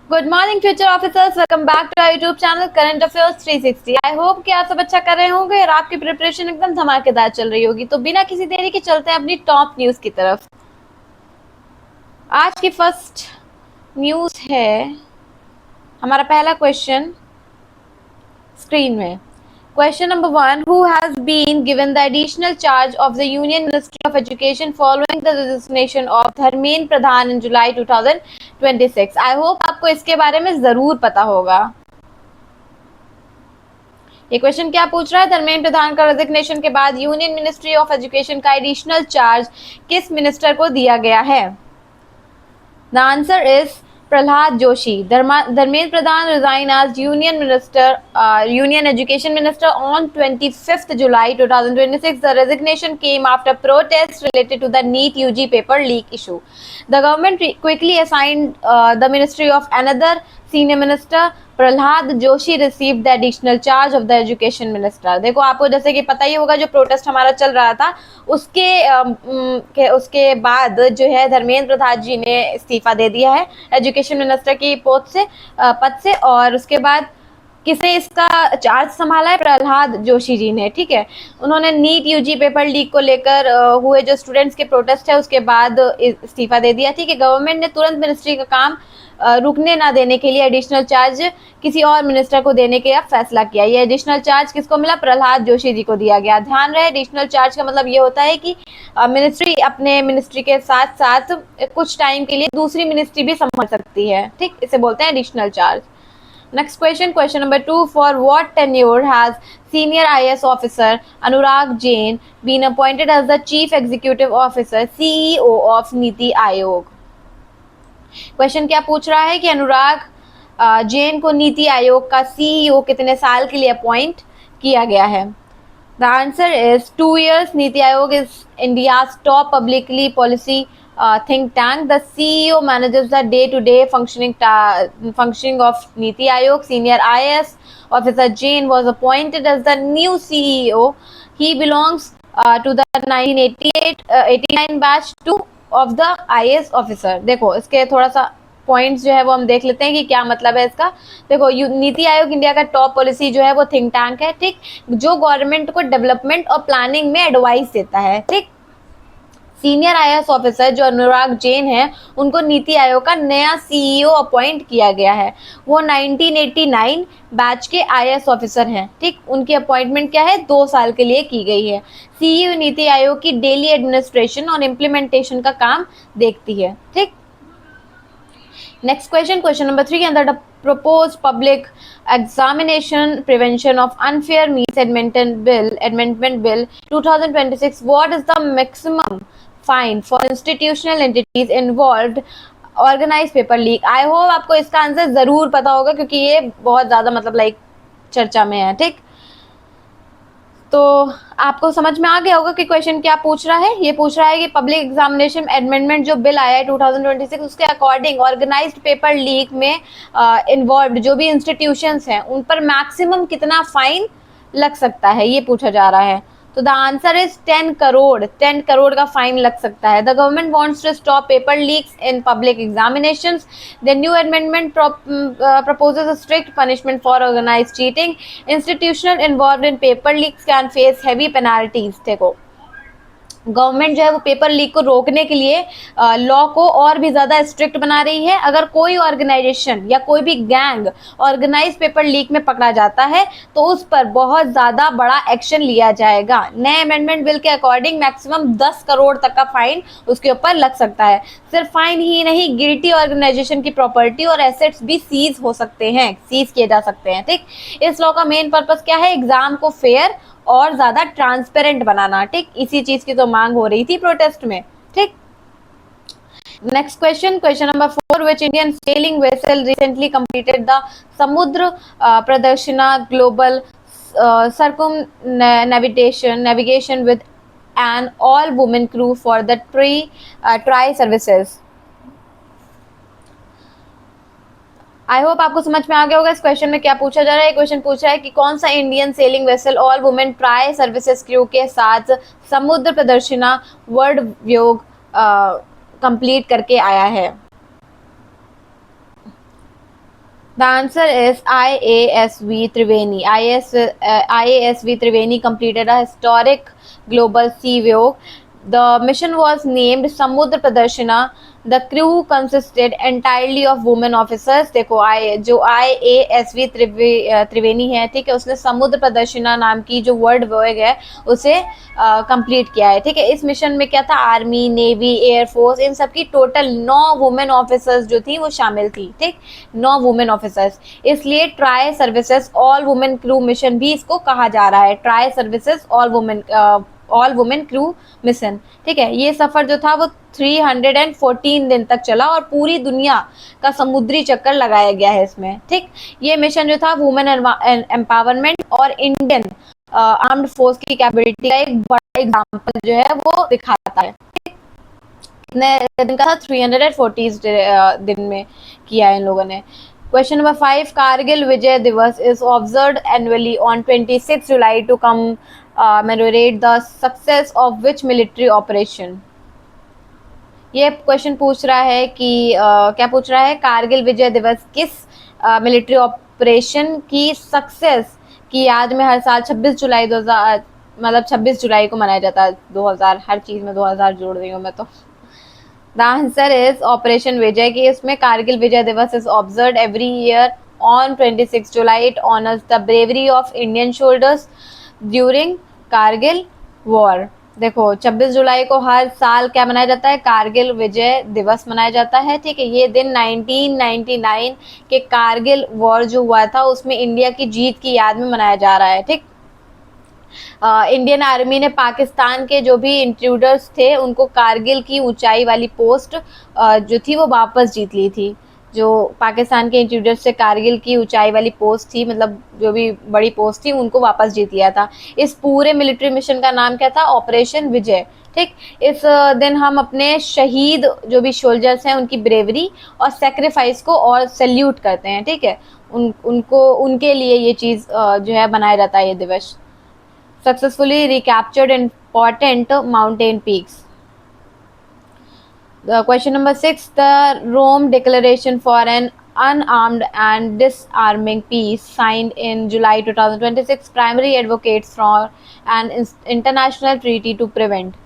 Good morning future officers, welcome back to our YouTube channel current affairs 360। I hope कि आप सब अच्छा कर रहे होंगे और आपकी प्रिपरेशन एकदम धमाकेदार चल रही होगी। तो बिना किसी देरी के चलते हैं अपनी टॉप न्यूज की तरफ। आज की फर्स्ट न्यूज है, हमारा पहला क्वेश्चन स्क्रीन में। Question number 1. Who has been given the additional charge of the Union Ministry of Education following the resignation of Dharmendra Pradhan in July 2026? I hope आपको इसके बारे में जरूर पता होगा। ये क्वेश्चन क्या पूछ रहा है? धर्मेंद्र प्रधान का रेजिग्नेशन के बाद यूनियन मिनिस्ट्री ऑफ एजुकेशन का एडिशनल चार्ज किस मिनिस्टर को दिया गया है? The answer is Prahlad Joshi. Dharmendra Pradhan resigned as Union Education Minister on 25th July 2026. The resignation came after protests related to the NEET UG paper leak issue. The government quickly assigned the ministry of another senior minister. Prahlad Joshi receive the additional charge of the education minister. देखो, आपको जैसे कि पता ही होगा, जो protest हमारा चल रहा था उसके बाद जो है धर्मेंद्र प्रधान जी ने इस्तीफा दे दिया है एजुकेशन मिनिस्टर की पद से। और उसके बाद किसने इसका चार्ज संभाला है? प्रहलाद जोशी जी ने। ठीक है, उन्होंने नीट यूजी पेपर लीक को लेकर हुए जो स्टूडेंट्स के प्रोटेस्ट है उसके बाद इस्तीफा दे दिया। ठीक है, गवर्नमेंट ने तुरंत मिनिस्ट्री का काम रुकने ना देने के लिए एडिशनल चार्ज किसी और मिनिस्टर को देने का फैसला किया। ये एडिशनल चार्ज किसको मिला? प्रहलाद जोशी जी को दिया गया। ध्यान रहे, एडिशनल चार्ज का मतलब ये होता है कि मिनिस्ट्री अपने मिनिस्ट्री के साथ साथ कुछ टाइम के लिए दूसरी मिनिस्ट्री भी संभाल सकती है। ठीक, इसे बोलते हैं additional charge. Next question number 2. For what tenure has senior IAS officer Anurag Jain been appointed as the Chief Executive Officer CEO of NITI Aayog? Question क्या पूछ रहा है कि अनुराग जैन को नीति आयोग का सीईओ कितने साल के लिए अपॉइंट किया गया है? The answer is 2 years. NITI Aayog is India's top publicly policy think tank. The CEO manages the day-to-day functioning of Niti Aayog. Senior IAS officer Jain was appointed as the new CEO. He belongs to the 1988-89 batch 2 of the IAS officer. देखो, इसके थोड़ा सा points जो है वो हम देख लेते हैं कि क्या मतलब है इसका। देखो, नीति आयोग इंडिया का टॉप पॉलिसी जो है वो थिंक टैंक है। ठीक, जो गवर्नमेंट को डेवलपमेंट और प्लानिंग में एडवाइस देता है। ठीक, सीनियर आईएएस ऑफिसर जो अनुराग जैन है उनको नीति आयोग का नया सीईओ अपॉइंट किया गया है। वो 1989 बैच के आईएएस ऑफिसर हैं। ठीक, उनकी अपॉइंटमेंट क्या है? 2 साल के लिए की गई है। सीईओ नीति आयोग की डेली एडमिनिस्ट्रेशन और इम्प्लीमेंटेशन का काम देखती है। ठीक, next question number 3 under the proposed public examination prevention of unfair means amendment bill 2026, what is the maximum fine for institutional entities involved organized paper leak? I hope आपको इसका answer जरूर पता होगा क्योंकि ये बहुत ज्यादा मतलब चर्चा में है। ठीक, तो आपको समझ में आ गया होगा कि क्वेश्चन क्या पूछ रहा है। ये पूछ रहा है कि पब्लिक एग्जामिनेशन एमेंडमेंट जो बिल आया है 2026 उसके अकॉर्डिंग ऑर्गेनाइज्ड पेपर लीक में इन्वॉल्व जो भी इंस्टीट्यूशंस हैं उन पर मैक्सिमम कितना फाइन लग सकता है, ये पूछा जा रहा है। तो द आंसर इज 10 करोड़ का फाइन लग सकता है। The government wants to stop paper leaks in public examinations. The new amendment proposes a strict punishment for organized cheating. Institutional involved in paper leaks can face heavy penalties. देखो, government जो है वो paper leak को रोकने के लिए law को और भी ज्यादा स्ट्रिक्ट बना रही है। अगर कोई ऑर्गेनाइजेशन या कोई भी गैंग ऑर्गेनाइज पेपर लीक में पकड़ा जाता है तो उस पर बहुत ज्यादा बड़ा एक्शन लिया जाएगा। नए अमेंडमेंट बिल के अकॉर्डिंग मैक्सिमम 10 करोड़ तक का फाइन उसके ऊपर लग सकता है। सिर्फ फाइन ही नहीं, गिल्टी ऑर्गेनाइजेशन की प्रॉपर्टी और एसेट्स भी सीज हो सकते हैं, सीज किए जा सकते हैं। ठीक, इस लॉ का मेन पर्पस क्या है? एग्जाम को फेयर और ज्यादा ट्रांसपेरेंट बनाना। ठीक, इसी चीज की तो मांग हो रही थी प्रोटेस्ट में। ठीक, next question number 4, which Indian sailing vessel recently completed the Samudra Pradakshina global navigation with an all women crew for the tri services? I hope आपको समझ में आ गया होगा इस क्वेश्चन में क्या पूछा जा रहा है। क्वेश्चन पूछा है कि कौन सा Indian sailing vessel all women tri services crew के साथ समुद्र प्रदर्शना वर्ल्ड व्योग कंप्लीट करके आया है। The answer is IASV Triveni. IASV Triveni completed a historic global sea walk. The mission was named Samudra Pradarshana. The crew consisted entirely of women officers. देखो जो IASV त्रिवेणी है, ठीक है, उसने समुद्र प्रदर्शना नाम की जो वर्ल्ड वॉग है उसे कंप्लीट किया है, ठीक है। इस मिशन में क्या था, आर्मी, नेवी, एयरफोर्स, इन सब की टोटल 9 वुमेन ऑफिसर्स जो थी वो शामिल थी, ठीक, 9 वुमेन ऑफिसर्स। इसलिए tri services all women crew mission भी इसको कहा जा रहा है, tri services all women crew mission, ठीक है। ये सफर जो था वो 314 दिन तक चला और पूरी दुनिया का समुद्री चक्कर लगाया गया है इसमें, ठीक। ये मिशन जो था वुमेन एम्पावरमेंट और इंडियन आर्म्ड फोर्स की कैपेबिलिटी का एक बड़ा एग्जाम्पल जो है वो दिखाता है, ठीक। कितने दिन का था, 340 दिन में किया है इन लोगों ने। Question number 5, Kargil Vijay Divas is observed annually on 26 July to commemorate the success of which military operation? ये क्वेश्चन पूछ रहा है कि क्या पूछ रहा है, कारगिल विजय दिवस किस मिलिट्री ऑपरेशन की सक्सेस की याद में हर साल 26 जुलाई 2000 मतलब 26 जुलाई को मनाया जाता है। 2000 हर चीज में 2000 जोड़ रही हूँ मैं तो। द आंसर इज ऑपरेशन विजय, की इसमें कारगिल विजय दिवस is observed every year on 26 July. It honours the bravery of Indian soldiers during Kargil war. देखो 26 जुलाई को हर साल क्या मनाया जाता है, कारगिल विजय दिवस मनाया जाता है, ठीक है। ये दिन 1999 के कारगिल वॉर जो हुआ था उसमें इंडिया की जीत की याद में मनाया जा रहा है, ठीक। इंडियन आर्मी ने पाकिस्तान के जो भी इंट्रूडर्स थे उनको कारगिल की ऊंचाई वाली पोस्ट जो थी वो वापस जीत ली थी। जो पाकिस्तान के इंट्रूडर्स से कारगिल की ऊंचाई वाली पोस्ट थी, मतलब जो भी बड़ी पोस्ट थी, उनको वापस जीत लिया था। इस पूरे मिलिट्री मिशन का नाम क्या था, ऑपरेशन विजय, ठीक। इस दिन हम अपने शहीद जो भी सोल्जर्स हैं उनकी ब्रेवरी और सेक्रीफाइस को और सैल्यूट करते हैं, ठीक है। उनको उनके लिए ये चीज़ जो है बनाया जाता है ये दिवस। Successfully recaptured important mountain peaks. The question number 6, the Rome Declaration for an Unarmed and Disarming Peace, signed in July 2026, primarily advocates for an international treaty to prevent.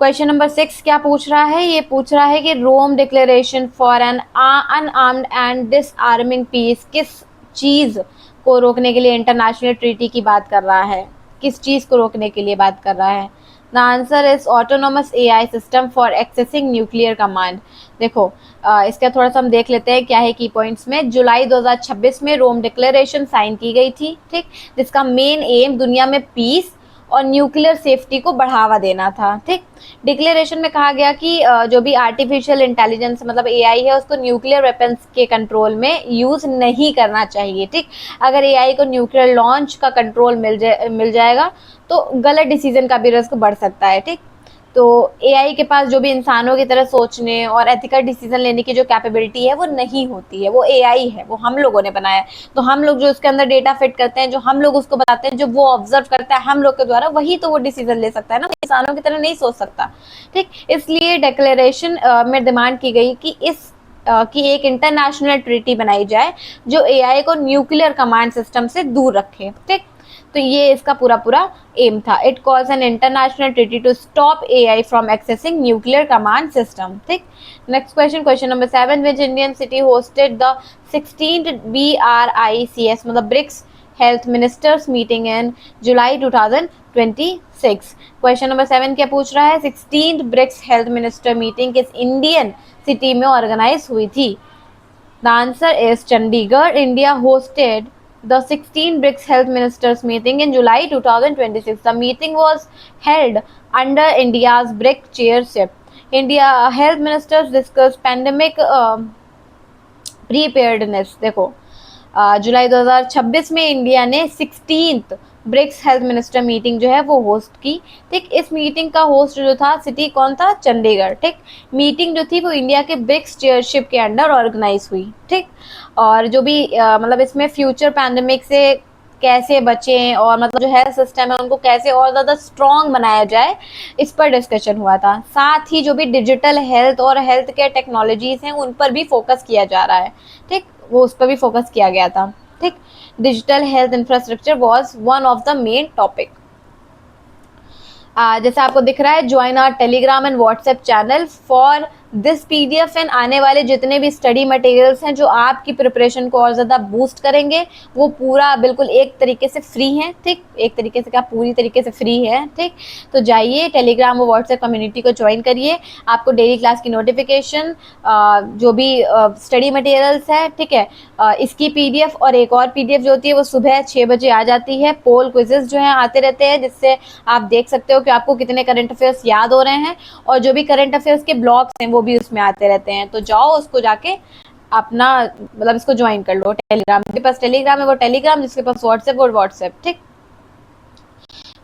Question number 6 क्या पूछ रहा है, ये पूछ रहा है कि Rome declaration for an unarmed and disarming peace किस चीज को रोकने के लिए इंटरनेशनल ट्रीटी की बात कर रहा है, किस चीज को रोकने के लिए बात कर रहा है। The answer is autonomous AI system for accessing nuclear command. देखो इसका थोड़ा सा हम देख लेते हैं क्या है की पॉइंट्स में। जुलाई 2026 में रोम डिक्लेरेशन साइन की गई थी, ठीक, जिसका मेन एम दुनिया में पीस और न्यूक्लियर सेफ्टी को बढ़ावा देना था, ठीक। डिक्लेरेशन में कहा गया कि जो भी आर्टिफिशियल इंटेलिजेंस मतलब एआई है उसको न्यूक्लियर वेपन्स के कंट्रोल में यूज नहीं करना चाहिए, ठीक। अगर एआई को न्यूक्लियर लॉन्च का कंट्रोल मिल जाएगा तो गलत डिसीजन का भी रिस्क बढ़ सकता है, ठीक। तो एआई के पास जो भी इंसानों की तरह सोचने और एथिकल डिसीजन लेने की जो कैपेबिलिटी है वो नहीं होती है, वो एआई है, वो हम लोगों ने बनाया है। तो हम लोग जो उसके अंदर डेटा फिट करते हैं, जो हम लोग उसको बताते हैं, जो वो ऑब्जर्व करता है हम लोग के द्वारा, वही तो वो डिसीजन ले सकता है ना, इंसानों की तरह नहीं सोच सकता, ठीक। इसलिए डिक्लेरेशन में डिमांड की गई कि कि एक इंटरनेशनल ट्रीटी बनाई जाए जो एआई को न्यूक्लियर कमांड सिस्टम से दूर रखे, ठीक। तो ये इसका पूरा एम था। It calls an international treaty to stop AI from accessing nuclear command system, ठीक। Next question, question number 7, which Indian city hosted the 16th BRICS मतलब BRICS health ministers meeting in July 2026। Question number 7 क्या पूछ रहा है, 16th BRICS health minister meeting किस Indian city में organise हुई थी। The answer is Chandigarh. India hosted the 16th BRICS Health Ministers meeting in July 2026. The meeting was held under India's BRICS chairship. India health ministers discussed pandemic preparedness. देखो जुलाई 2026 में India ने 16th BRICS health minister meeting जो है वो host की, ठीक। इस meeting का होस्ट जो था सिटी कौन था, चंडीगढ़, ठीक। मीटिंग जो थी वो इंडिया के ब्रिक्स चेयरशिप के अंडर ऑर्गेनाइज हुई, ठीक। और जो भी मतलब इसमें फ्यूचर पैंडेमिक से कैसे बचें और मतलब जो हेल्थ सिस्टम है उनको कैसे और ज़्यादा स्ट्रॉन्ग बनाया जाए, इस पर डिस्कशन हुआ था। साथ ही जो भी डिजिटल हेल्थ और हेल्थ केयर टेक्नोलॉजीज हैं उन पर भी फोकस किया जा रहा है, ठीक। वो उस पर भी फोकस किया गया था, ठीक। Digital health infrastructure was one of the main topic. जैसे आपको दिख रहा है, join our Telegram and WhatsApp channel for this PDF and आने वाले जितने भी स्टडी मटेरियल्स हैं जो आपकी प्रिपरेशन को और ज़्यादा बूस्ट करेंगे, वो पूरा बिल्कुल एक तरीके से फ्री है, ठीक। एक तरीके से क्या, पूरी तरीके से फ्री है, ठीक। तो जाइए टेलीग्राम और व्हाट्सएप कम्युनिटी को ज्वाइन करिए। आपको डेली क्लास की नोटिफिकेशन, जो भी स्टडी मटेरियल्स है, ठीक है, इसकी पीडीएफ और एक और पीडीएफ जो होती है वो सुबह 6 बजे आ जाती है। पोल क्विजेस जो हैं आते रहते हैं, जिससे आप देख सकते हो कि आपको कितने करंट अफेयर्स याद हो रहे हैं, और जो भी करंट अफेयर्स के ब्लॉग्स हैं वो भी उसमें आते रहते हैं। तो जाओ उसको जाके अपना मतलब इसको ज्वाइन कर लो। टेलीग्राम के पास टेलीग्राम है वो टेलीग्राम, जिसके पास व्हाट्सएप वो व्हाट्सएप, ठीक।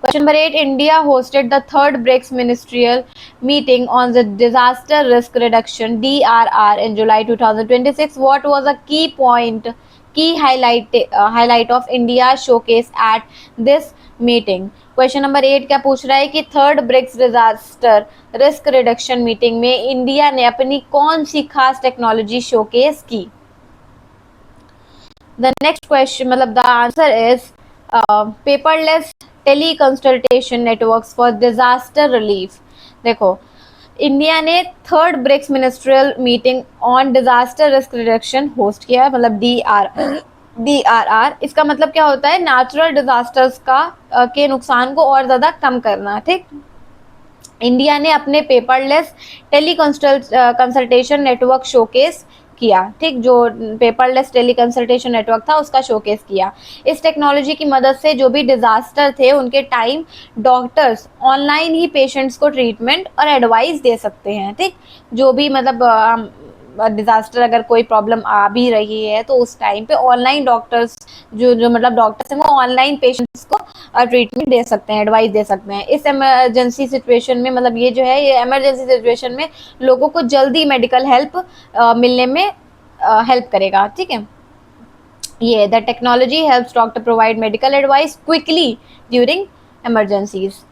Question number 8. India hosted the third BRICS ministerial meeting on the disaster risk reduction (DRR) in July 2026. What was a key highlight of India showcase at this meeting? Question number 8 क्या पूछ रहा है कि third BRICS disaster risk reduction meeting में India ने अपनी कौन सी खास टेक्नोलॉजी शोकेस की? द नेक्स्ट क्वेश्चन मतलब the answer is paperless tele consultation networks for disaster relief. देखो, इंडिया ने third BRICS ministerial meeting on disaster risk reduction host किया है, मतलब DRR। इसका मतलब क्या होता है? नेचुरल डिजास्टर्स का के नुकसान को और ज़्यादा कम करना, ठीक। इंडिया ने अपने paperless tele consultation network showcase किया, ठीक। जो पेपरलेस टेली कंसल्टेशन नेटवर्क था उसका शोकेस किया। इस टेक्नोलॉजी की मदद से जो भी डिजास्टर थे उनके टाइम डॉक्टर्स ऑनलाइन ही पेशेंट्स को ट्रीटमेंट और एडवाइस दे सकते हैं, ठीक। जो भी मतलब डिजास्टर अगर कोई प्रॉब्लम आ भी रही है तो उस टाइम पे ऑनलाइन डॉक्टर्स जो मतलब डॉक्टर्स हैं वो ऑनलाइन पेशेंट्स को ट्रीटमेंट दे सकते हैं, एडवाइस दे सकते हैं। इस इमरजेंसी सिचुएशन में मतलब ये जो है ये इमरजेंसी सिचुएशन में लोगों को जल्दी मेडिकल हेल्प मिलने में हेल्प करेगा, ठीक है। ये the technology helps doctor provide medical advice quickly during emergencies.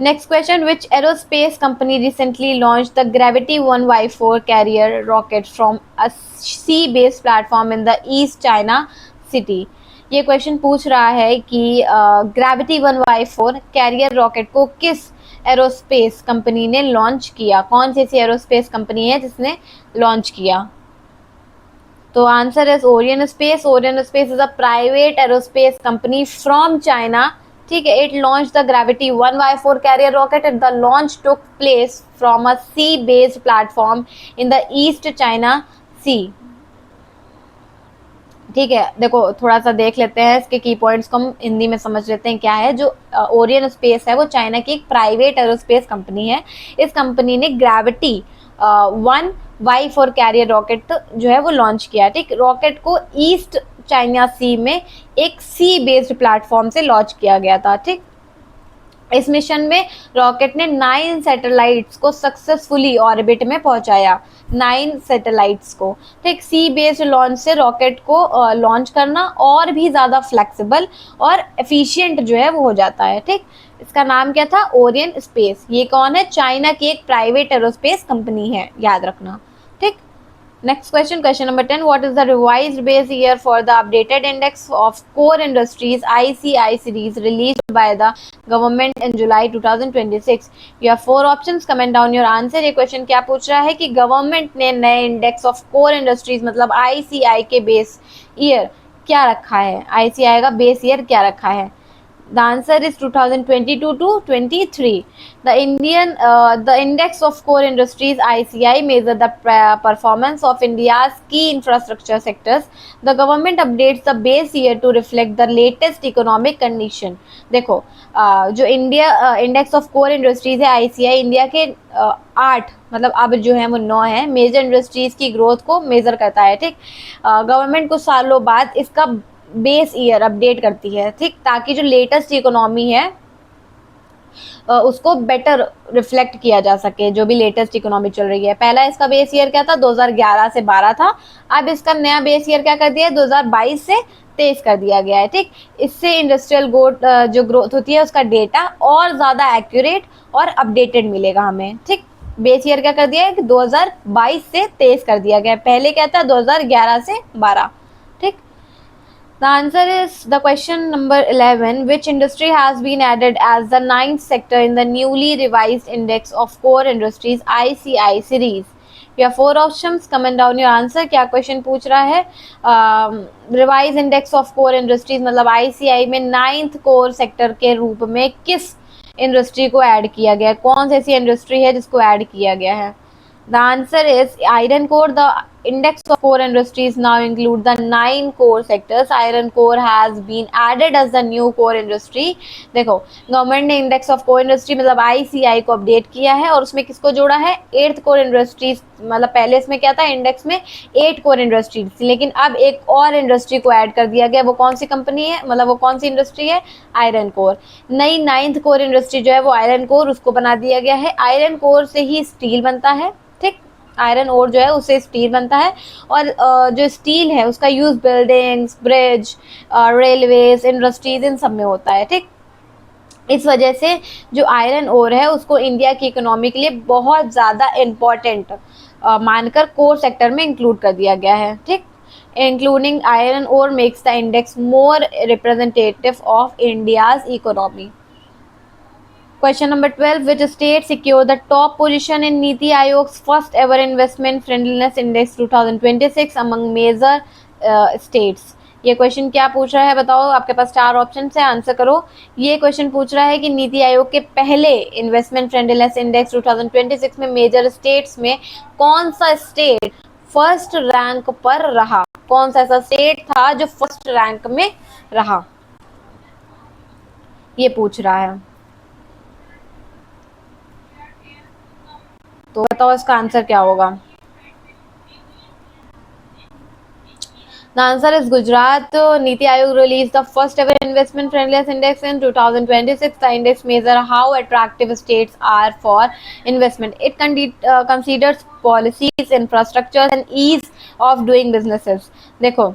Next question, which aerospace company recently launched the Gravity 1Y4 carrier rocket from a sea-based platform in the East China Sea? ये question पूछ रहा है कि gravity 1Y4 carrier rocket को किस aerospace company ने launch किया? कौन सी ऐसी एरोस्पेस कंपनी है जिसने लॉन्च किया? तो answer is Orion space. Orion space is a private aerospace company from China, ठीक है। It launch the gravity 1Y4 carrier rocket and the launch took place from a sea based platform in the East China Sea, ठीक है। देखो थोड़ा सा देख लेते हैं इसके की पॉइंट्स को, हम हिंदी में समझ लेते हैं क्या है। जो ओरियन स्पेस है वो चाइना की एक प्राइवेट एरोस्पेस कंपनी है। इस कंपनी ने ग्रेविटी 1Y4 कैरियर रॉकेट जो है वो लॉन्च किया, ठीक। रॉकेट को ईस्ट चाइना सी में एक सी बेस्ड प्लेटफॉर्म से लॉन्च किया गया था, ठीक। इस मिशन में रॉकेट ने 9 सैटेलाइट्स को सक्सेसफुली ऑर्बिट में पहुंचाया, 9 सैटेलाइट्स को, ठीक। सी बेस्ड लॉन्च से रॉकेट को लॉन्च करना और भी ज़्यादा फ्लेक्सिबल और एफिशिएंट जो है वो हो जाता है, ठीक। इसका नाम क्या था? Orion space. ये कौन है? चाइना की एक प्राइवेट एरोस्पेस कंपनी है, याद रखना, ठीक। Next question, question number 10. What is the revised base year for the updated index of core industries ICI series released by the government in July 2026? You have 4 options. Comment down your answer. ये question क्या पूछ रहा है कि government ने नए index of core industries मतलब ICI के बेस ईयर क्या रखा है? ICI का बेस ईयर क्या रखा है? The answer is 2022 to 23. The index of core industries ICI measure the performance of India's key infrastructure sectors. The government updates the base year to reflect the latest economic condition. देखो जो India index of core industries है ICI, India के 8 मतलब अब जो है वो 9 है मेजर इंडस्ट्रीज की ग्रोथ को मेजर करता है, ठीक। गवर्नमेंट कुछ सालों बाद इसका बेस ईयर अपडेट करती है, ठीक, ताकि जो लेटेस्ट इकोनॉमी है उसको बेटर रिफ्लेक्ट किया जा सके, जो भी लेटेस्ट इकोनॉमी चल रही है। पहला इसका बेस ईयर क्या था? 2011 से 12 था। अब इसका नया बेस ईयर क्या कर दिया है? 2022 से 23 कर दिया गया है, ठीक। इससे इंडस्ट्रियल जो ग्रोथ होती है उसका डेटा और ज़्यादा एक्यूरेट और अपडेटेड मिलेगा हमें, ठीक। बेस ईयर क्या कर दिया है कि 2022 से 23 कर दिया गया है, पहले क्या था 2011 से 12, The answer is the question number 11. Which industry has been added as the ninth sector in the newly revised Index of Core Industries ICI series? You have four options. Comment down your answer. क्या question पूछ रहा है? Revise index of core industries मतलब ICI में ninth core sector के रूप में किस इंडस्ट्री को ऐड किया गया है? कौन सी ऐसी इंडस्ट्री है जिसको ऐड किया गया है? The answer is iron core. The index of core industries now include the 9 core sectors. Iron core has been added as the new core industry. देखो गवर्नमेंट ने इंडेक्स ऑफ कोर इंडस्ट्री मतलब ICI को update किया है और उसमें किसको जोड़ा है? 8th core industries. मतलब पहले इसमें क्या था? इंडेक्स में 8 कोर इंडस्ट्रीज थी, लेकिन अब एक और इंडस्ट्री को ऐड कर दिया गया। वो कौन सी कंपनी है, मतलब वो कौन सी इंडस्ट्री है? Iron core. नई 9th कोर इंडस्ट्री जो है वो आयरन कोर, उसको बना दिया गया है। आयरन कोर से ही स्टील बनता है, ठीक। आयरन ओर जो है उससे स्टील बनता है और जो स्टील है उसका use buildings, bridge, railways, industries इन सब में होता है, ठीक। इस वजह से जो आयरन ओर है उसको इंडिया की इकोनॉमी के लिए बहुत ज़्यादा इम्पोर्टेंट मानकर कोर सेक्टर में इंक्लूड कर दिया गया है, ठीक। Including iron ore makes the index more representative of India's economy. Question number 12. Which state secured the top position in Niti Aayog's first ever investment friendliness index 2026 among major states? ये question क्या पूछ रहा है बताओ? आपके पास चार option है, answer करो। ये क्वेश्चन पूछ रहा है कि नीति आयोग के पहले इन्वेस्टमेंट फ्रेंडलीनेस इंडेक्स 2026 में मेजर स्टेट्स में कौन सा स्टेट फर्स्ट रैंक पर रहा? कौन सा ऐसा स्टेट था जो फर्स्ट रैंक में रहा, ये पूछ रहा है। तो बताओ इसका आंसर क्या होगा? The answer is Gujarat. Niti Aayog released the first ever investment friendliness index in 2026. The index measures how attractive states are for investment. It considers policies, infrastructure and ease of doing businesses. देखो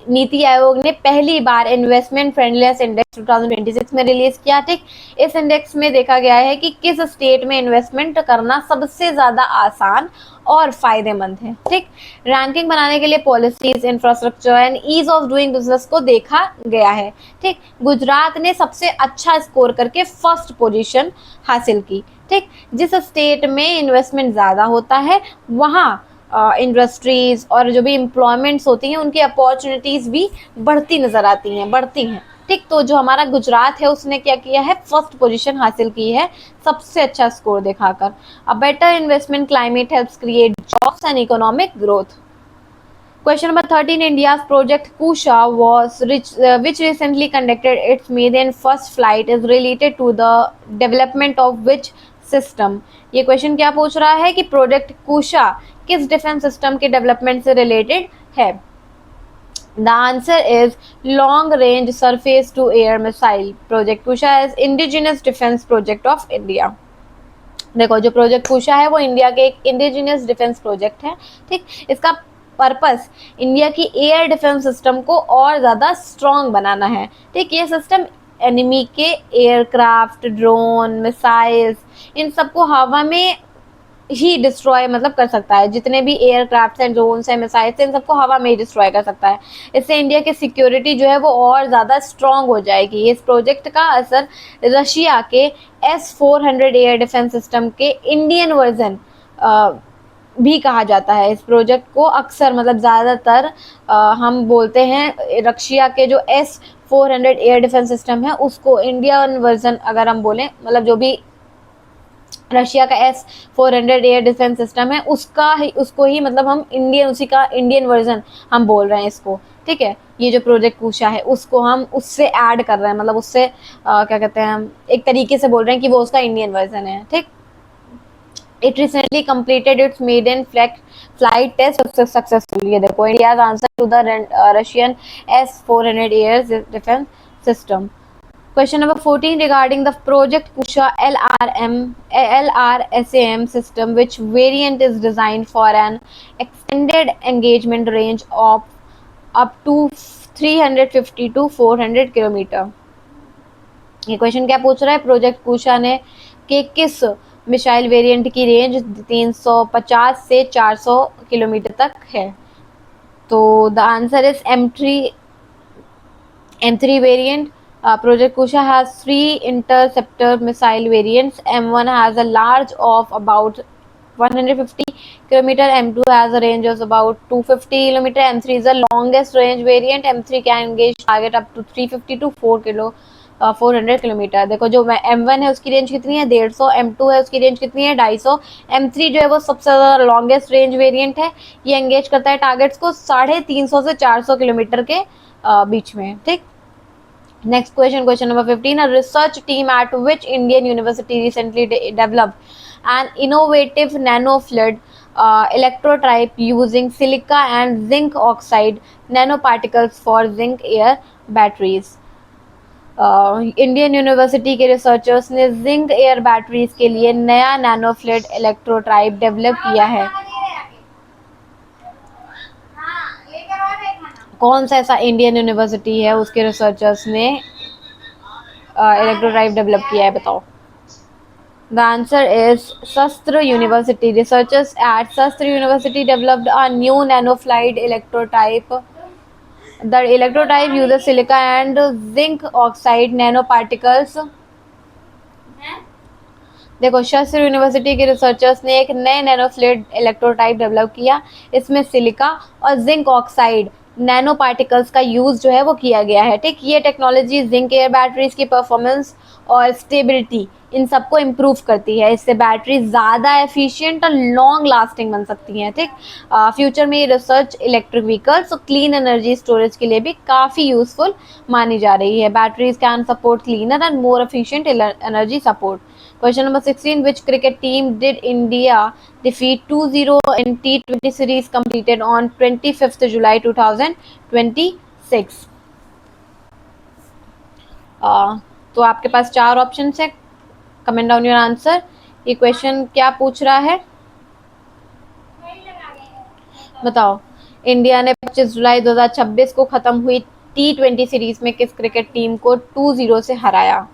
नीति आयोग ने पहली बार investment friendliness index 2026 में release किया, ठीक। इस index में देखा गया है कि किस स्टेट में इन्वेस्टमेंट करना सबसे ज्यादा आसान और फायदेमंद है, ठीक। रैंकिंग बनाने के लिए policies, infrastructure and ease of doing business को देखा गया है, ठीक। गुजरात ने सबसे अच्छा स्कोर करके फर्स्ट पोजीशन हासिल की, ठीक। जिस स्टेट में इन्वेस्टमेंट ज्यादा होता है वहाँ इंडस्ट्रीज और जो भी एम्प्लॉयमेंट्स होती हैं उनकी अपॉर्चुनिटीज भी बढ़ती नजर आती हैं, बढ़ती हैं, ठीक। तो जो हमारा गुजरात है उसने क्या किया है? फर्स्ट पोजीशन हासिल की है सबसे अच्छा स्कोर दिखाकर। A better investment climate helps create jobs and economic growth. Question number 13. India's project Kusha which recently conducted its maiden first flight is related to the development of which system? ये question क्या पूछ रहा है कि project कुशा किस defence system के development से related है? The answer is long range surface to air missile. Project Kusha is indigenous defense project of India. देखो जो प्रोजेक्ट कुशा है वो इंडिया के एक इंडिजिनियस डिफेंस प्रोजेक्ट है, ठीक। इसका पर्पस इंडिया की एयर डिफेंस सिस्टम को और ज़्यादा स्ट्रॉन्ग बनाना है, ठीक। ये सिस्टम एनिमी के एयरक्राफ्ट, ड्रोन, मिसाइल्स इन सबको हवा में ही डिस्ट्रॉय मतलब कर सकता है। जितने भी एयरक्राफ्ट हैं, ड्रोन्स हैं, मिसाइल्स हैं, इन सबको हवा में ही डिस्ट्रॉय कर सकता है। इससे इंडिया की सिक्योरिटी जो है वो और ज़्यादा स्ट्रॉन्ग हो जाएगी। इस प्रोजेक्ट का असर रशिया के S-400 एयर डिफेंस सिस्टम के इंडियन वर्जन भी कहा जाता है। इस प्रोजेक्ट को अक्सर मतलब ज़्यादातर हम बोलते हैं रशिया के जो S-400 एयर डिफेंस सिस्टम है उसको इंडियन वर्जन अगर हम बोलें, मतलब जो भी रशिया का S-400 एयर डिफेंस सिस्टम है उसको ही मतलब हम उसी का इंडियन वर्जन हम बोल रहे हैं इसको, ठीक है। ये जो प्रोजेक्ट कुशा है उसको हम उससे ऐड कर रहे हैं, मतलब उससे क्या कहते हैं, हम एक तरीके से बोल रहे हैं कि वो उसका इंडियन वर्जन है, ठीक। It recently completed its maiden flight test successfully. देखो India's answer to the Russian S-400 air defense system. Question number 14 regarding the project Kusha LRSAM system, which variant is designed for an extended engagement range of up to 350 to 400 kilometre. ये question क्या पूछ रहा है? Project कुशा ने के किस missile variant की range 350 से 400 किलोमीटर तक है? तो the answer is M3 variant. Project Kusha has three interceptor missile variants. M1 has a large of about 150 kilometer. M2 has a range of about 250 kilometer. M3 is the longest range variant. M3 can engage target up to 350 to 400 kilometre. देखो जो M1 है उसकी range कितनी है 150, M2 है उसकी range कितनी है 250, M3 जो है वो सबसे ज़्यादा लॉन्गेस्ट रेंज वेरिएंट है. ये एंगेज करता है टारगेट्स को 350 से 400 किलोमीटर के बीच में. ठीक. Next question, question number 15. A research team at which Indian university recently developed an innovative nanofluid electrotype using silica and zinc oxide nanoparticles for zinc air batteries. Indian university के researchers ने zinc air batteries के लिए नया नैनोफ्लूइड इलेक्ट्रोटाइप develop किया है. कौन सा ऐसा इंडियन यूनिवर्सिटी है उसके रिसर्चर्स ने इलेक्ट्रोटाइप डेवलप किया है, बताओ. The answer is Shastra University. Researchers at Shastra University developed a new nanofluid electrotype. The electrotype uses silica and zinc oxide nanoparticles. देखो शस्त्र यूनिवर्सिटी के रिसर्चर्स ने एक नए नैनोफ्लूइड इलेक्ट्रोटाइप डेवलप किया. इसमें सिलिका और जिंक ऑक्साइड नैनो पार्टिकल्स का यूज जो है वो किया गया है. ठीक. ये टेक्नोलॉजी जिंक एयर बैटरीज की परफॉर्मेंस और स्टेबिलिटी इन सबको इम्प्रूव करती है. इससे बैटरी ज़्यादा एफिशिएंट और लॉन्ग लास्टिंग बन सकती हैं. ठीक. फ्यूचर में ये रिसर्च इलेक्ट्रिक व्हीकल्स और क्लीन एनर्जी स्टोरेज के लिए भी काफ़ी यूजफुल मानी जा रही है. Batteries can support cleaner and more efficient energy support. Question number 16. Which cricket team did India defeat 2-0 in T20 series completed on 25th July 2026? तो आपके पास 4 ऑप्शन है. Comment down your answer. ये क्वेश्चन क्या पूछ रहा है बताओ. इंडिया ने 25 जुलाई 2026 को खत्म हुई T20 सीरीज में किस क्रिकेट टीम को 2-0 से हराया?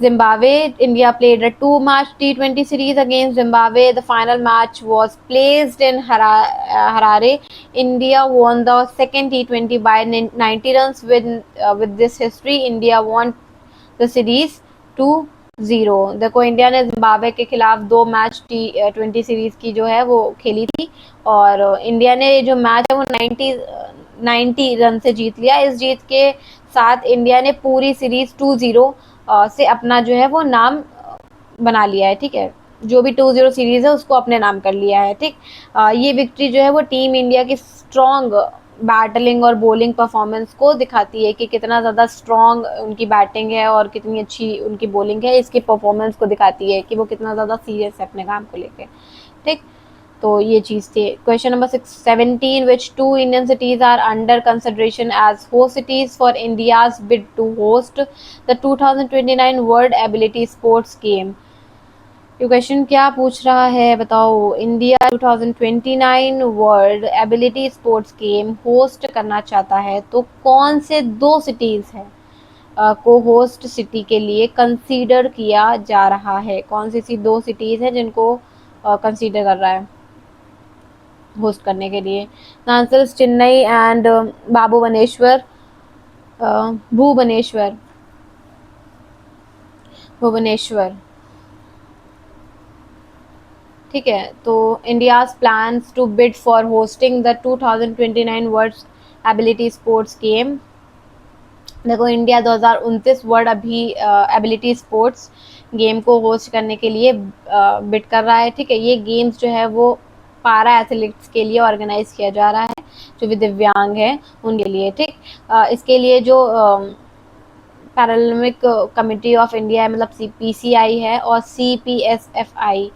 Zimbabwe. India played a 2-match T20 series against Zimbabwe. The final match was placed in Harare. India won the second T20 by 90 runs. With this history, India won the series 2-0. देखो India ने Zimbabwe के खिलाफ 2 match T20 series की जो है वो खेली थी और इंडिया ने जो मैच है वो 90 रन से जीत लिया. इस जीत के साथ इंडिया ने पूरी सीरीज 2-0 से अपना जो है वो नाम बना लिया है. ठीक है. जो भी 2-0 सीरीज है उसको अपने नाम कर लिया है. ठीक. ये विक्ट्री जो है वो टीम इंडिया की स्ट्रॉन्ग बैटलिंग और बॉलिंग परफॉर्मेंस को दिखाती है कि कितना ज़्यादा स्ट्रॉन्ग उनकी बैटिंग है और कितनी अच्छी उनकी बॉलिंग है. इसकी परफॉर्मेंस को दिखाती है कि वो कितना ज़्यादा सीरियस है अपने काम को लेके. ठीक. तो ये चीज़ थी. Question number 17. Which 2 Indian cities are under consideration as host cities for India's bid to host the 2029 world ability sports game? ये क्वेश्चन क्या पूछ रहा है बताओ. India 2029 world ability sports game host करना चाहता है तो कौन से 2 सिटीज़ हैं को होस्ट सिटी के लिए कंसीडर किया जा रहा है? कौन सी 2 सिटीज़ हैं जिनको कंसीडर कर रहा है होस्ट करने के लिए? Answer Chennai and Bhubaneswar. ठीक है. तो India's plans to bid for hosting the 2029 world ability sports game. देखो India 2029 world ability sports game को होस्ट करने के लिए बिड कर रहा है. ठीक है. ये गेम्स जो है वो पारा एथलीट्स के लिए ऑर्गेनाइज किया जा रहा है जो भी दिव्यांग है उनके लिए. ठीक. इसके लिए जो पैरालंपिक कमेटी ऑफ इंडिया है मतलब PCI है और CPSFI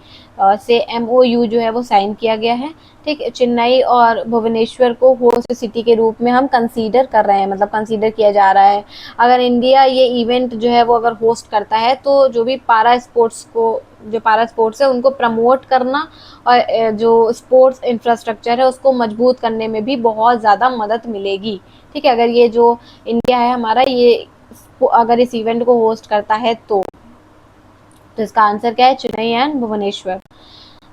से MOU जो है वो साइन किया गया है. ठीक. चेन्नई और भुवनेश्वर को होस्ट सिटी के रूप में हम कंसीडर कर रहे हैं मतलब कंसीडर किया जा रहा है. अगर इंडिया ये इवेंट जो है वो अगर होस्ट करता है तो जो भी पारा स्पोर्ट्स है उनको प्रमोट करना और जो स्पोर्ट्स इंफ्रास्ट्रक्चर है उसको मजबूत करने में भी बहुत ज़्यादा मदद मिलेगी. ठीक है. अगर ये जो इंडिया है हमारा ये अगर इस इवेंट को होस्ट करता है तो इसका आंसर क्या है? Chennai and Bhubaneswar.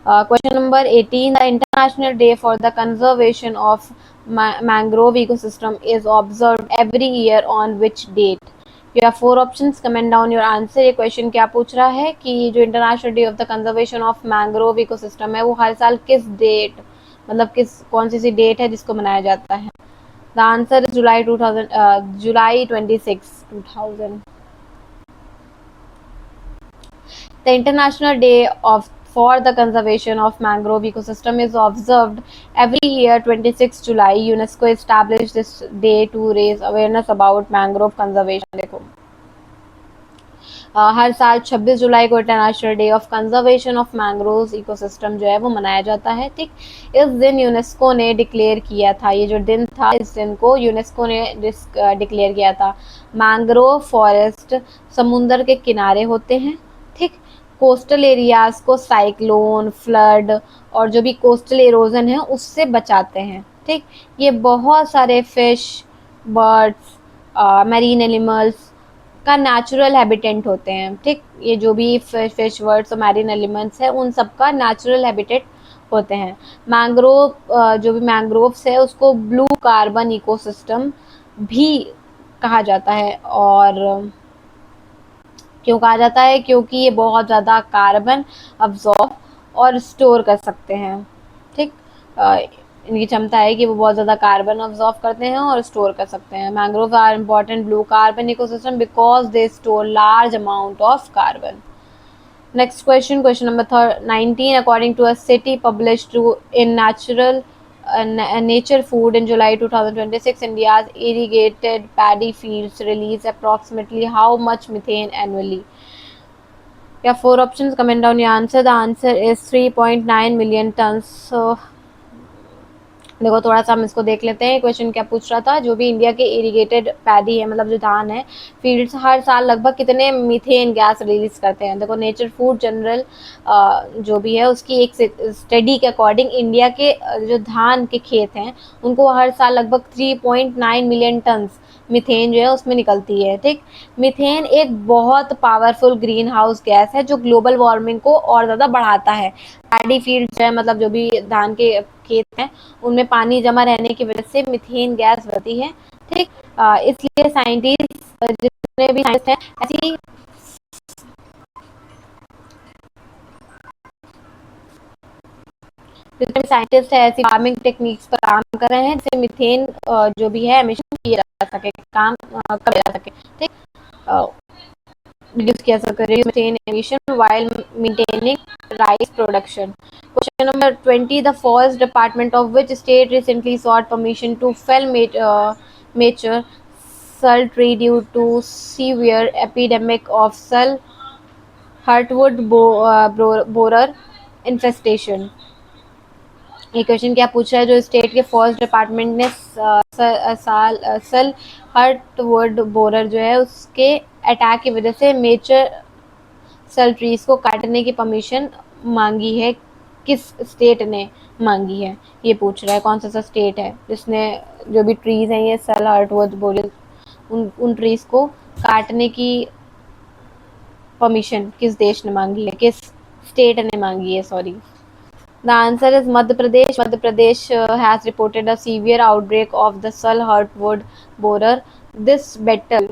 Question number 18. The International Day for the Conservation of Mangrove Ecosystem is observed every year on which date? You have four options. Comment down your answer. ये क्वेश्चन क्या पूछ रहा है कि जो international day of the conservation of mangrove ecosystem है वो हर साल किस डेट, मतलब कौन सी डेट है जिसको मनाया जाता है? The answer is July 26, 2000. The International Day for the Conservation of Mangrove Ecosystem is observed every year 26 July. UNESCO established this day to raise awareness about mangrove conservation. देखो हर साल 26 जुलाई को international day of conservation of mangrove ecosystem जो है वो मनाया जाता है। ठीक, इस दिन यूनेस्को ने डिक्लेयर किया था, ये जो दिन था इस दिन को यूनेस्को ने डिक्लेयर किया था। मैंग्रोव फॉरेस्ट समुंदर के किनारे होते हैं। ठीक, कोस्टल एरियाज को साइक्लोन, फ्लड और जो भी कोस्टल इरोजन है उससे बचाते हैं। ठीक, ये बहुत सारे फिश, बर्ड्स, मैरीन एनिमल्स का नेचुरल हैबिटेट होते हैं। ठीक, ये जो भी फिश, बर्ड्स और मैरीन एलिमेंट्स है उन सब का नेचुरल हैबिटेट होते हैं। मैंग्रोव जो भी मैंग्रोव्स है उसको ब्लू कार्बन इकोसिस्टम भी कहा जाता है। और क्यों कहा जाता है? क्योंकि ये बहुत ज़्यादा कार्बन अब्जॉर्ब और स्टोर कर सकते हैं। ठीक, इनकी क्षमता है कि वो बहुत ज़्यादा कार्बन अब्जॉर्ब करते हैं और स्टोर कर सकते हैं। Mangrove are important blue carbon ecosystem because they store large amount of carbon. Next question, question number 19. According to a study published in Nature Food in July 2026, India's irrigated paddy fields release approximately how much methane annually? You have four options. Comment down your answer. The answer is 3.9 million tons. So देखो थोड़ा सा हम इसको देख लेते हैं। Question क्या पूछ रहा था? जो भी इंडिया के इरिगेटेड पैडी है, मतलब जो धान है, फील्ड्स हर साल लगभग कितने मीथेन गैस रिलीज करते हैं? देखो नेचर फूड जनरल जो भी है उसकी एक स्टडी के अकॉर्डिंग इंडिया के जो धान के खेत हैं उनको हर साल लगभग 3.9 मिलियन टन मीथेन जो है उसमें निकलती है। ठीक, मीथेन एक बहुत पावरफुल ग्रीन हाउस गैस है जो ग्लोबल वार्मिंग को और ज़्यादा बढ़ाता है। पैडी फील्ड जो है, मतलब जो भी धान के खेत हैं उनमें पानी जमा रहने की वजह से मीथेन गैस बढ़ती है। ठीक, इसलिए साइंटिस्ट जितने भी साइंटिस्ट हैं ऐसी जितने भी साइंटिस्ट है ऐसी फार्मिंग टेक्निक्स पर काम कर रहे हैं जिससे मीथेन जो भी है एमिशन किया जा सके, काम किया जा सके। ठीक, reduce किया जा सके methane emission while maintaining rice production. Question number 20. The Forest Department of which state recently sought permission to fell mature sul tree due to severe epidemic of sul heartwood borer infestation? ये question क्या पूछ रहा है? जो state के forest department ने सल heartwood borer जो है उसके अटैक की वजह से मेजर सल ट्रीज को काटने की परमिशन मांगी है। किस स्टेट ने मांगी है ये पूछ रहा है। कौन सा स्टेट है जिसने जो भी ट्रीज हैं ये सल हर्टवुड बोरर उन ट्रीज को काटने की परमिशन किस देश ने मांगी है, किस स्टेट ने मांगी है, sorry. The answer is Madhya Pradesh. Madhya Pradesh has reported a severe outbreak of the sul heartwood borer. This beetle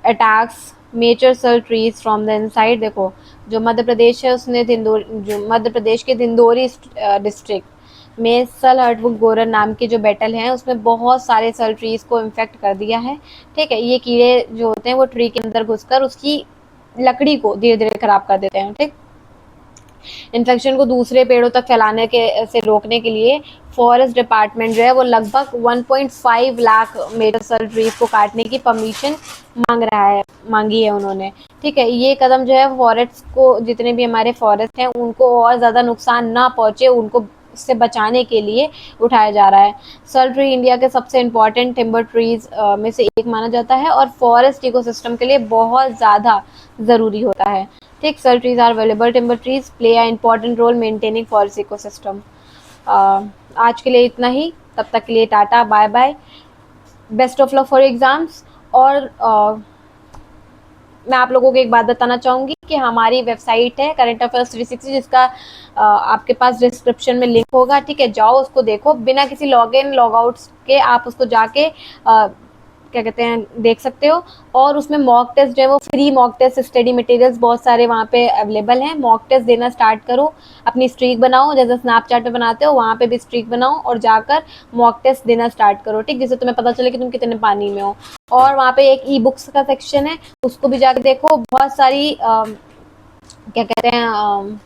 attacks mature sul trees from the inside. देखो जो मध्य प्रदेश है उसने जो मध्य प्रदेश के दिंडोरी डिस्ट्रिक्ट में सल हर्टवुड बोरर नाम के जो बेटल हैं उसमें बहुत सारे सल ट्रीज को इन्फेक्ट कर दिया है। ठीक है, ये कीड़े जो होते हैं वो ट्री के अंदर घुसकर उसकी लकड़ी को धीरे धीरे खराब कर देते हैं। ठीक, इन्फेक्शन को दूसरे पेड़ों तक फैलाने के से रोकने के लिए फॉरेस्ट डिपार्टमेंट जो है वो लगभग 1.5 लाख मेजर सल ट्रीज को काटने की परमिशन मांगी है उन्होंने। ठीक है, ये कदम जो है फॉरेस्ट को, जितने भी हमारे फॉरेस्ट हैं उनको और ज़्यादा नुकसान ना पहुँचे उनको से बचाने के लिए उठाया जा रहा है। सल ट्री इंडिया के सबसे इम्पॉर्टेंट टिम्बर ट्रीज में से एक माना जाता है और फॉरेस्ट इकोसिस्टम के लिए बहुत ज़्यादा ज़रूरी होता है। ठीक, sal trees are valuable timber trees play a important role maintaining forest ecosystem. आज के लिए इतना ही, तब तक के लिए tata, bye bye, best of luck for exams. और मैं आप लोगों को एक बात बताना चाहूँगी कि हमारी वेबसाइट है करंट अफेयर्स 360, जिसका आपके पास डिस्क्रिप्शन में लिंक होगा, ठीक है। जाओ उसको देखो, बिना किसी लॉग इन लॉग आउट के आप उसको जाके क्या कहते हैं देख सकते हो। और उसमें मॉक टेस्ट जो है वो free mock test, study materials बहुत सारे वहाँ पे अवेलेबल हैं। मॉक टेस्ट देना स्टार्ट करो, अपनी स्ट्रीक बनाओ, जैसे स्नैपचैट पे बनाते हो वहाँ पे भी स्ट्रीक बनाओ और जाकर मॉक टेस्ट देना स्टार्ट करो, ठीक, जिससे तुम्हें पता चले कि तुम कितने पानी में हो। और वहाँ पे एक ई बुक्स का सेक्शन है, उसको भी जाके देखो। बहुत सारी क्या कहते हैं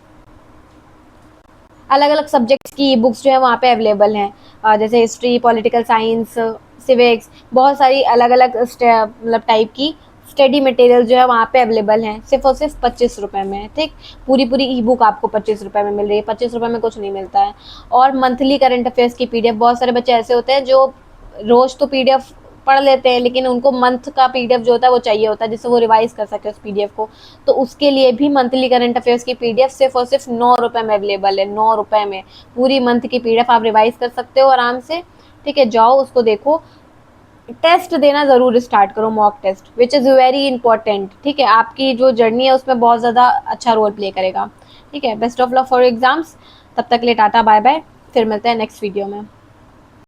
अलग अलग सब्जेक्ट्स की बुक्स जो है वहाँ पे अवेलेबल हैं, जैसे हिस्ट्री, पॉलिटिकल साइंस, सिविक्स, बहुत सारी अलग अलग मतलब टाइप की स्टडी मटेरियल जो है वहाँ पे अवेलेबल हैं, सिर्फ और सिर्फ 25 रुपये में, ठीक। पूरी पूरी ई बुक आपको 25 रुपये में मिल रही है, 25 रुपये में कुछ नहीं मिलता है। और मंथली करंट अफेयर्स की पीडीएफ, बहुत सारे बच्चे ऐसे होते हैं जो रोज तो पीडीएफ पढ़ लेते हैं, लेकिन उनको मंथ का पीडीएफ जो होता है वो चाहिए होता है, जिससे वो रिवाइज कर सके उस पीडीएफ को। तो उसके लिए भी मंथली करंट अफेयर्स की पीडीएफ सिर्फ और सिर्फ 9 रुपये में अवेलेबल है। 9 रुपये में पूरी मंथ की पीडीएफ आप रिवाइज कर सकते हो आराम से, ठीक है। जाओ उसको देखो, टेस्ट देना जरूर स्टार्ट करो, mock test which is very important, ठीक है। आपकी जो जर्नी है उसमें बहुत ज़्यादा अच्छा रोल प्ले करेगा, ठीक है। Best of luck for exams. तब तक के लिए टाटा बाय बाय, फिर मिलते हैं नेक्स्ट वीडियो में।